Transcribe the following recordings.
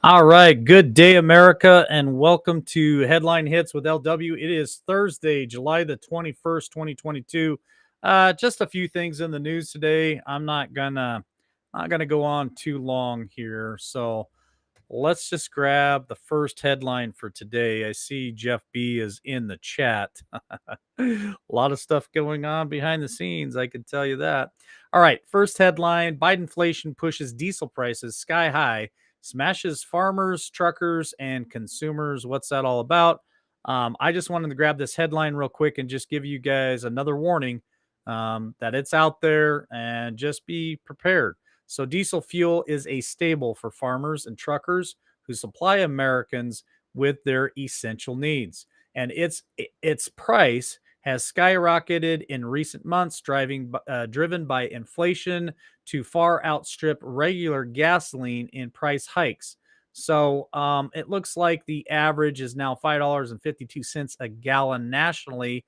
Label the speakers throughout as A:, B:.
A: All right. Good day, America, and welcome to Headline Hits with LW. It is Thursday, July the 21st, 2022. Just a few things in the news today. I'm not gonna go on too long here. So let's just grab the first headline for today. I see Jeff B is in the chat. A lot of stuff going on behind the scenes, I can tell you that. All right, first headline: Biden inflation pushes diesel prices sky high, smashes farmers, truckers, and consumers. What's that all about? I just wanted to grab this headline real quick and just give you guys another warning that it's out there and just be prepared. So, diesel fuel is a staple for farmers and truckers who supply Americans with their essential needs, and its price has skyrocketed in recent months, driven by inflation to far outstrip regular gasoline in price hikes. So it looks like the average is now $5.52 a gallon nationally,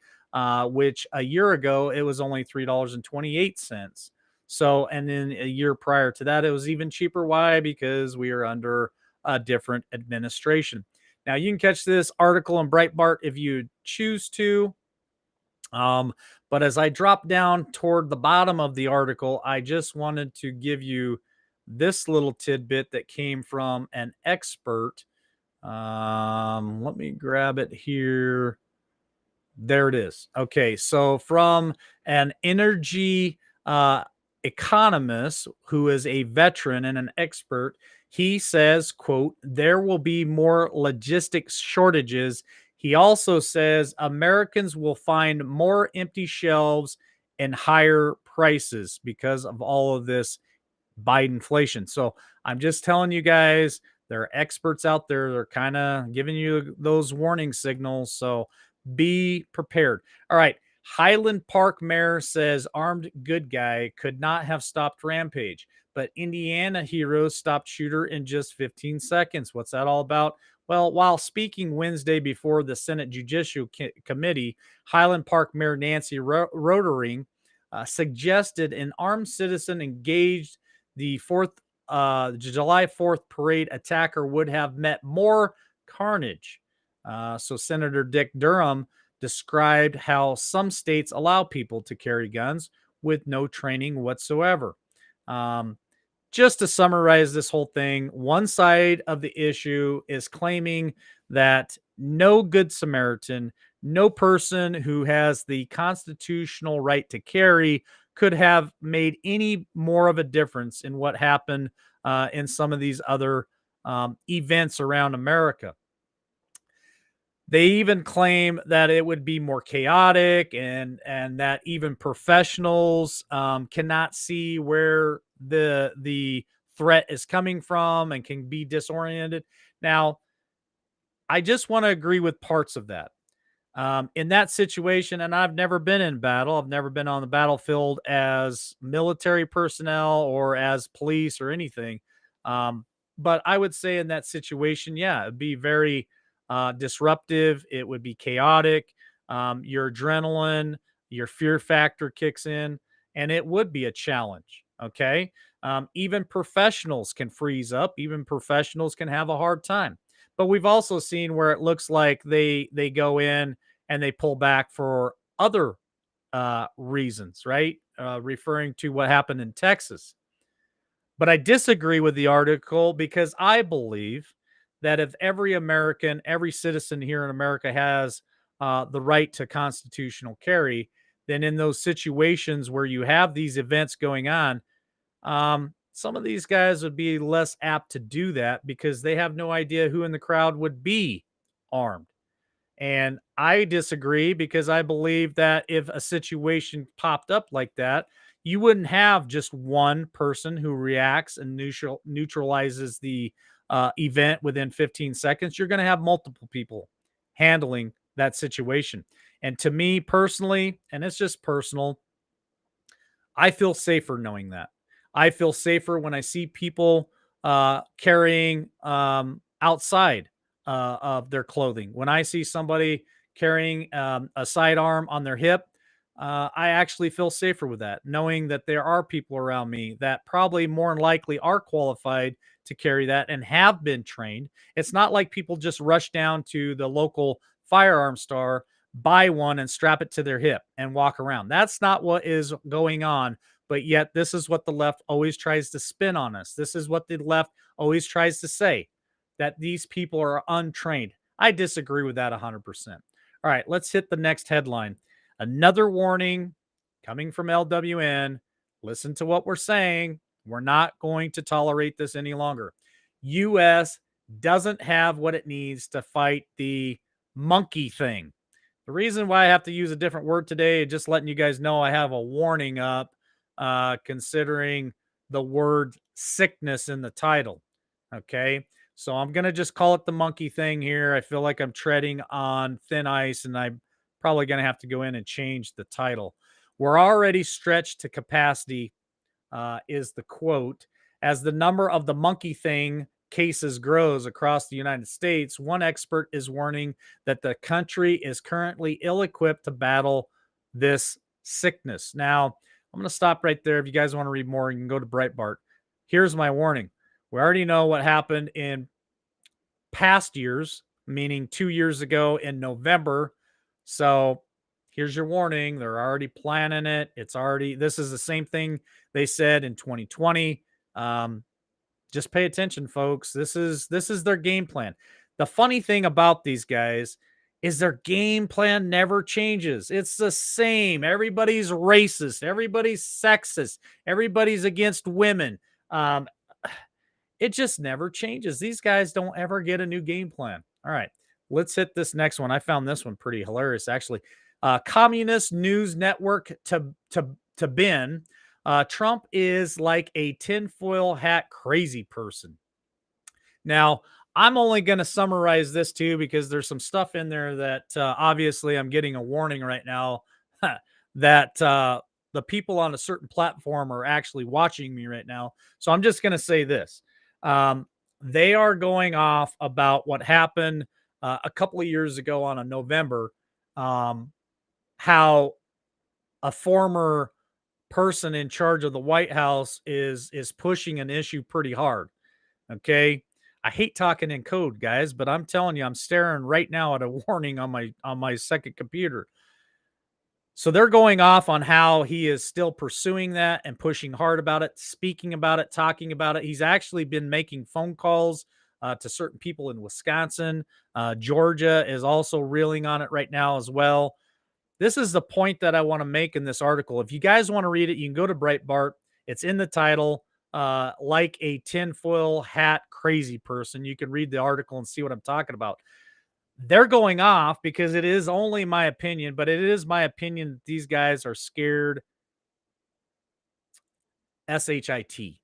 A: which a year ago it was only $3.28. So, and then a year prior to that, it was even cheaper. Why? Because we are under a different administration. Now, you can catch this article in Breitbart if you choose to. Um, but as I drop down toward the bottom of the article, I just wanted to give you this little tidbit that came from an expert. Let me grab it here. There it is. Okay, so from an energy economist who is a veteran and an expert, he says, quote, there will be more logistics shortages. He also says Americans will find more empty shelves and higher prices because of all of this Biden inflation. So I'm just telling you guys, there are experts out there that are kind of giving you those warning signals. So be prepared. All right. Highland Park mayor says armed good guy could not have stopped rampage, but Indiana hero stopped shooter in just 15 seconds. What's that all about? Well, while speaking Wednesday before the Senate Judicial Committee, Highland Park Mayor Nancy Rotering suggested an armed citizen engaged the July 4th parade attacker would have met more carnage. So Senator Dick Durham described how some states allow people to carry guns with no training whatsoever. Um, just to summarize this whole thing, one side of the issue is claiming that no good Samaritan, no person who has the constitutional right to carry could have made any more of a difference in what happened in some of these other events around America. They even claim that it would be more chaotic and that even professionals cannot see where the threat is coming from and can be disoriented. Now, I just want to agree with parts of that. In that situation, and I've never been in battle, I've never been on the battlefield as military personnel or as police or anything. Um, but I would say in that situation, yeah, it'd be very disruptive. It would be chaotic. Your adrenaline, your fear factor kicks in, and it would be a challenge. Okay. Even professionals can freeze up, even professionals can have a hard time. But we've also seen where it looks like they go in and they pull back for other reasons, right? Referring to what happened in Texas. But I disagree with the article because I believe that if every American, every citizen here in America has the right to constitutional carry, then in those situations where you have these events going on, some of these guys would be less apt to do that because they have no idea who in the crowd would be armed. And I disagree because I believe that if a situation popped up like that, you wouldn't have just one person who reacts and neutralizes the event within 15 seconds. You're going to have multiple people handling that situation. And to me personally, and it's just personal, I feel safer knowing that. I feel safer when I see people carrying outside of their clothing. When I see somebody carrying a sidearm on their hip, I actually feel safer with that, knowing that there are people around me that probably more than likely are qualified to carry that and have been trained. It's not like people just rush down to the local firearm store, buy one, and strap it to their hip and walk around. That's not what is going on. But yet, this is what the left always tries to spin on us. This is what the left always tries to say, that these people are untrained. I disagree with that 100%. All right, let's hit the next headline. Another warning coming from LWN. Listen to what we're saying. We're not going to tolerate this any longer. US doesn't have what it needs to fight the monkey thing. The reason why I have to use a different word today, just letting you guys know I have a warning up, considering the word sickness in the title. Okay. So I'm going to just call it the monkey thing here. I feel like I'm treading on thin ice, and I'm probably going to have to go in and change the title. We're already stretched to capacity, is the quote. As the number of the monkey thing cases grows across the United States, one expert is warning that the country is currently ill equipped to battle this sickness. Now, I'm going to stop right there. If you guys want to read more, you can go to Breitbart. Here's my warning. We already know what happened in past years, meaning 2 years ago in November. So here's your warning. They're already planning it. This is the same thing they said in 2020. Just pay attention, folks. This is their game plan. The funny thing about these guys is their game plan never changes. It's the same. Everybody's racist. Everybody's sexist. Everybody's against women. Um, it just never changes. These guys don't ever get a new game plan. All right, let's hit this next one. I found this one pretty hilarious, actually. Communist News Network to Ben. Trump is like a tinfoil hat crazy person. Now, I'm only going to summarize this too because there's some stuff in there that obviously I'm getting a warning right now that the people on a certain platform are actually watching me right now. So I'm just going to say this. They are going off about what happened a couple of years ago on a November, how a former person in charge of the White House is pushing an issue pretty hard. Okay. I hate talking in code, guys, but I'm telling you, I'm staring right now at a warning on my second computer. So they're going off on how he is still pursuing that and pushing hard about it, speaking about it, talking about it. He's actually been making phone calls to certain people in Wisconsin. Georgia is also reeling on it right now as well. This is the point that I want to make in this article. If you guys want to read it, you can go to Breitbart. It's in the title, like a tinfoil hat crazy person. You can read the article and see what I'm talking about. They're going off because it is only my opinion, but it is my opinion that these guys are scared SHIT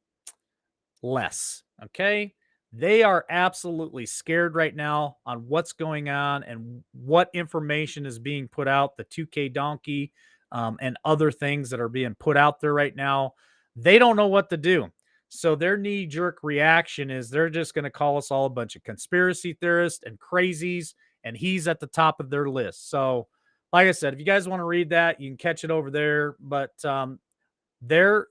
A: less. Okay. They are absolutely scared right now on what's going on and what information is being put out, the 2K donkey, and other things that are being put out there right now. They don't know what to do. So their knee jerk reaction is they're just going to call us all a bunch of conspiracy theorists and crazies, and he's at the top of their list. So, like I said, if you guys want to read that, you can catch it over there. But they're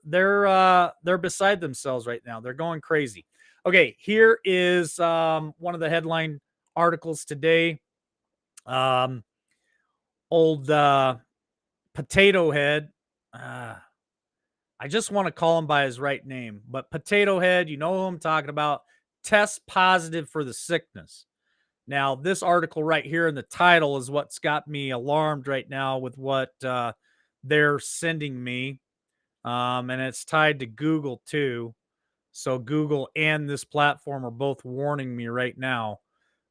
A: beside themselves right now. They're going crazy. Okay, here is one of the headline articles today. Old Potato Head. I just want to call him by his right name, but Potato Head, you know who I'm talking about, test positive for the sickness. Now, this article right here in the title is what's got me alarmed right now with what they're sending me. And it's tied to Google too. So Google and this platform are both warning me right now.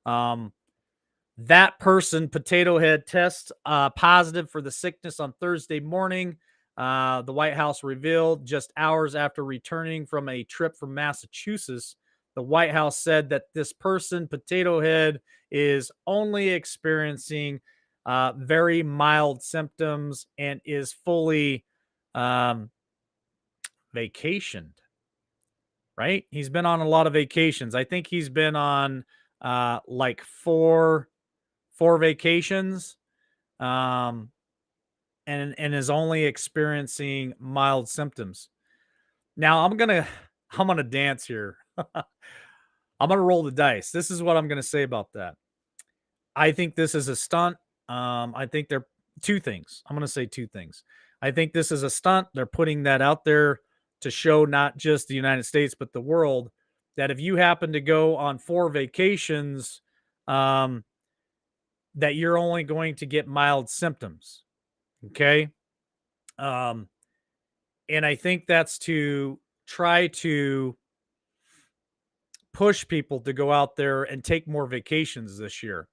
A: That person, Potato Head, tests positive for the sickness on Thursday morning. The White House revealed just hours after returning from a trip from Massachusetts. The White House said that this person, Potato Head, is only experiencing very mild symptoms and is fully vacationed. Right? He's been on a lot of vacations. I think he's been on like four vacations. Um and is only experiencing mild symptoms. Now I'm gonna dance here. I'm gonna roll the dice. This is what I'm gonna say about that. I think this is a stunt. I think they're two things. I'm gonna say two things. I think this is a stunt. They're putting that out there to show not just the United States but the world that if you happen to go on 4 vacations, um, that you're only going to get mild symptoms. Okay. Um, and I think that's to try to push people to go out there and take more vacations this year.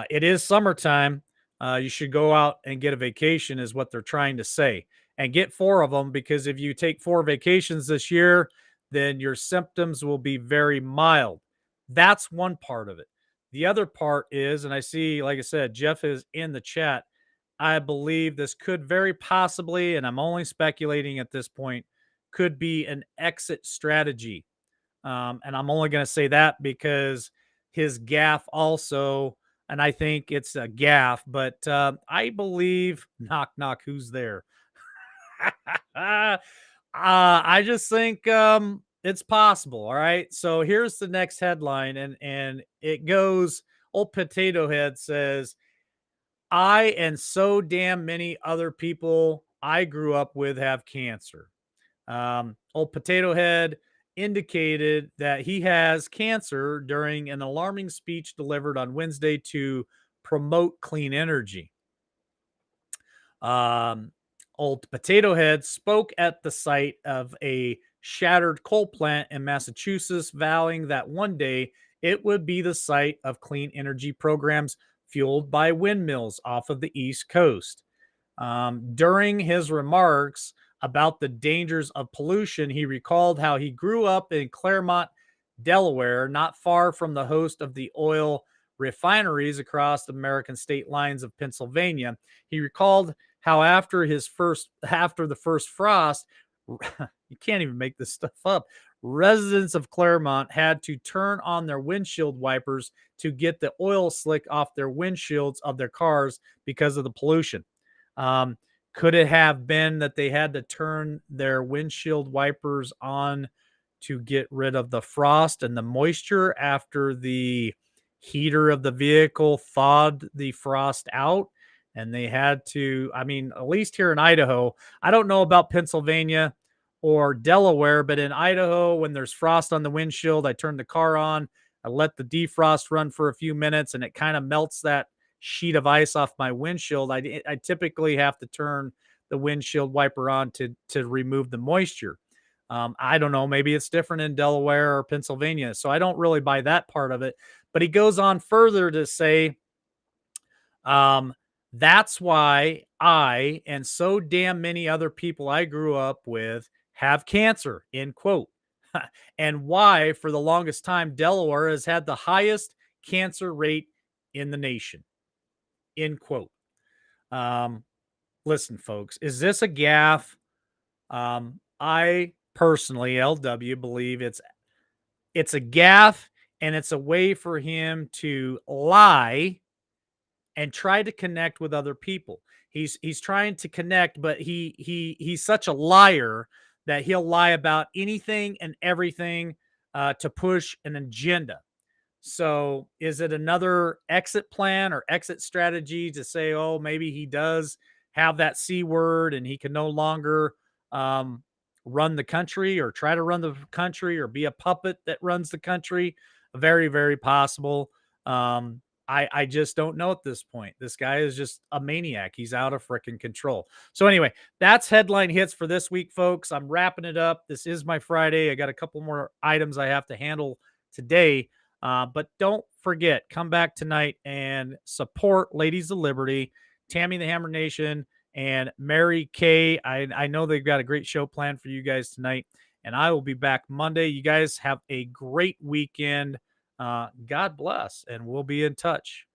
A: It is summertime. You should go out and get a vacation, is what they're trying to say. And get 4 of them, because if you take 4 vacations this year, then your symptoms will be very mild. That's one part of it. The other part is, and I see, like I said, Jeff is in the chat. I believe this could very possibly, and I'm only speculating at this point, could be an exit strategy. And I'm only going to say that because his gaff also, and I think it's a gaff, but I believe, knock, knock, who's there? I just think it's possible. All right. So here's the next headline, and it goes, old Potato Head says, I and so damn many other people I grew up with have cancer. Old Potato Head indicated that he has cancer during an alarming speech delivered on Wednesday to promote clean energy. Um, Old Potato Head spoke at the site of a shattered coal plant in Massachusetts, vowing that one day it would be the site of clean energy programs fueled by windmills off of the East Coast. During his remarks about the dangers of pollution, he recalled how he grew up in Claremont, Delaware, not far from the host of the oil refineries across the American state lines of Pennsylvania. He recalled how after the first frost, you can't even make this stuff up. Residents of Claremont had to turn on their windshield wipers to get the oil slick off their windshields of their cars because of the pollution. Um, could it have been that they had to turn their windshield wipers on to get rid of the frost and the moisture after the heater of the vehicle thawed the frost out? And they had to, I mean, at least here in Idaho, I don't know about Pennsylvania or Delaware, but in Idaho, when there's frost on the windshield, I turn the car on, I let the defrost run for a few minutes, and it kind of melts that sheet of ice off my windshield. I typically have to turn the windshield wiper on to remove the moisture. I don't know, maybe it's different in Delaware or Pennsylvania, so I don't really buy that part of it. But he goes on further to say, um, that's why I and so damn many other people I grew up with have cancer, end quote. And why, for the longest time, Delaware has had the highest cancer rate in the nation, end quote. Um, Listen, folks, is this a gaffe? I personally, LW, believe it's a gaffe, and it's a way for him to lie and try to connect with other people. He's trying to connect, but he's such a liar that he'll lie about anything and everything to push an agenda. So, is it another exit plan or exit strategy to say, oh, maybe he does have that C word and he can no longer um, run the country or try to run the country or be a puppet that runs the country? Very, very possible. I just don't know at this point. This guy is just a maniac. He's out of freaking control. So, anyway, that's headline hits for this week, folks. I'm wrapping it up. This is my Friday. I got a couple more items I have to handle today. But don't forget, come back tonight and support Ladies of Liberty, Tammy the Hammer Nation, and Mary Kay. I know they've got a great show planned for you guys tonight, and I will be back Monday. You guys have a great weekend. God bless, and we'll be in touch.